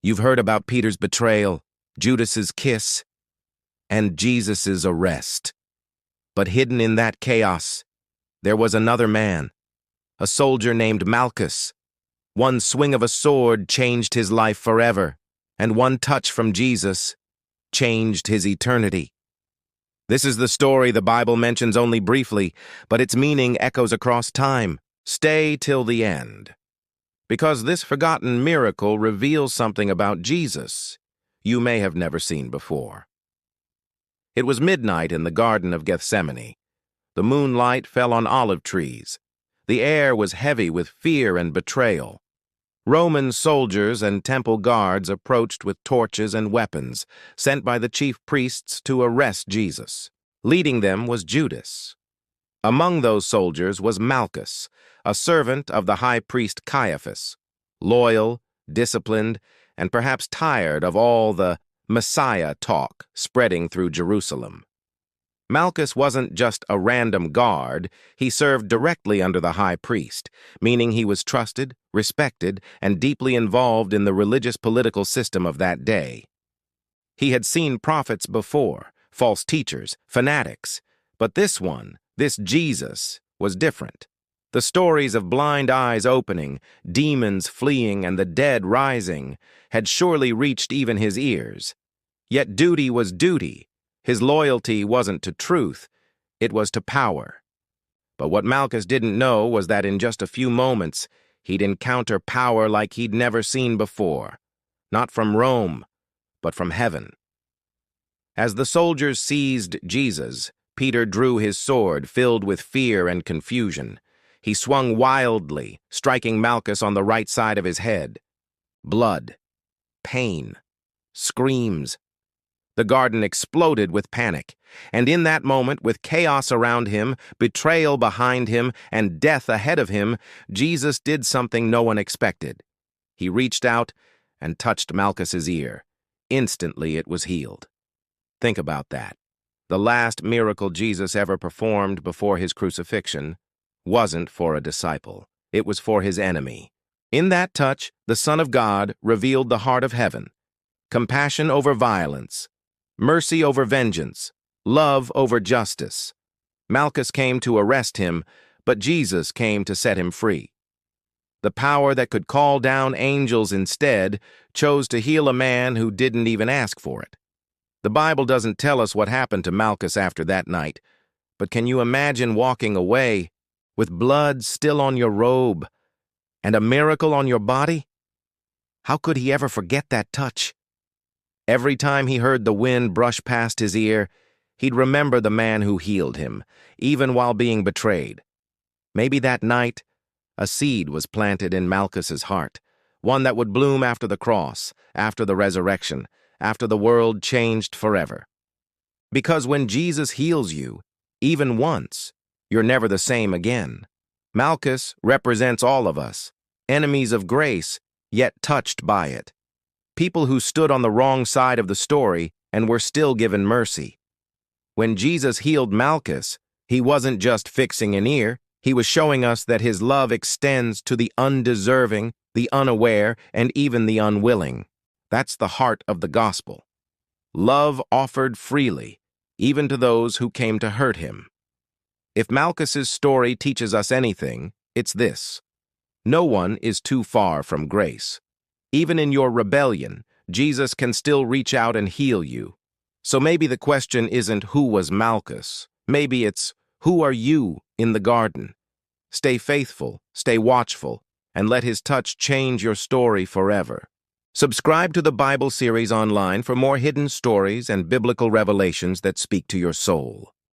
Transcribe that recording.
You've heard about Peter's betrayal, Judas's kiss, and Jesus's arrest. But hidden in that chaos, there was another man, a soldier named Malchus. One swing of a sword changed his life forever, and one touch from Jesus changed his eternity. This is the story the Bible mentions only briefly, but its meaning echoes across time. Stay till the end. Because this forgotten miracle reveals something about Jesus you may have never seen before. It was midnight in the Garden of Gethsemane. The moonlight fell on olive trees. The air was heavy with fear and betrayal. Roman soldiers and temple guards approached with torches and weapons, sent by the chief priests to arrest Jesus. Leading them was Judas. Among those soldiers was Malchus, a servant of the high priest Caiaphas, loyal, disciplined, and perhaps tired of all the Messiah talk spreading through Jerusalem. Malchus wasn't just a random guard, he served directly under the high priest, meaning he was trusted, respected, and deeply involved in the religious political system of that day. He had seen prophets before, false teachers, fanatics, but this Jesus, was different. The stories of blind eyes opening, demons fleeing, and the dead rising had surely reached even his ears. Yet duty was duty. His loyalty wasn't to truth, it was to power. But what Malchus didn't know was that in just a few moments, he'd encounter power like he'd never seen before. Not from Rome, but from heaven. As the soldiers seized Jesus, Peter drew his sword, filled with fear and confusion. He swung wildly, striking Malchus on the right side of his head. Blood, pain, screams. The garden exploded with panic, and in that moment, with chaos around him, betrayal behind him, and death ahead of him, Jesus did something no one expected. He reached out and touched Malchus's ear. Instantly it was healed. Think about that. The last miracle Jesus ever performed before his crucifixion wasn't for a disciple. It was for his enemy. In that touch, the Son of God revealed the heart of heaven. Compassion over violence. Mercy over vengeance, love over justice. Malchus came to arrest him, but Jesus came to set him free. The power that could call down angels instead chose to heal a man who didn't even ask for it. The Bible doesn't tell us what happened to Malchus after that night, but can you imagine walking away with blood still on your robe and a miracle on your body? How could he ever forget that touch? Every time he heard the wind brush past his ear, he'd remember the man who healed him, even while being betrayed. Maybe that night, a seed was planted in Malchus's heart, one that would bloom after the cross, after the resurrection, after the world changed forever. Because when Jesus heals you, even once, you're never the same again. Malchus represents all of us, enemies of grace, yet touched by it. People who stood on the wrong side of the story and were still given mercy. When Jesus healed Malchus, he wasn't just fixing an ear, he was showing us that his love extends to the undeserving, the unaware, and even the unwilling. That's the heart of the gospel. Love offered freely, even to those who came to hurt him. If Malchus's story teaches us anything, it's this. No one is too far from grace. Even in your rebellion, Jesus can still reach out and heal you. So maybe the question isn't who was Malchus. Maybe it's who are you in the garden? Stay faithful, stay watchful, and let his touch change your story forever. Subscribe to the Bible series online for more hidden stories and biblical revelations that speak to your soul.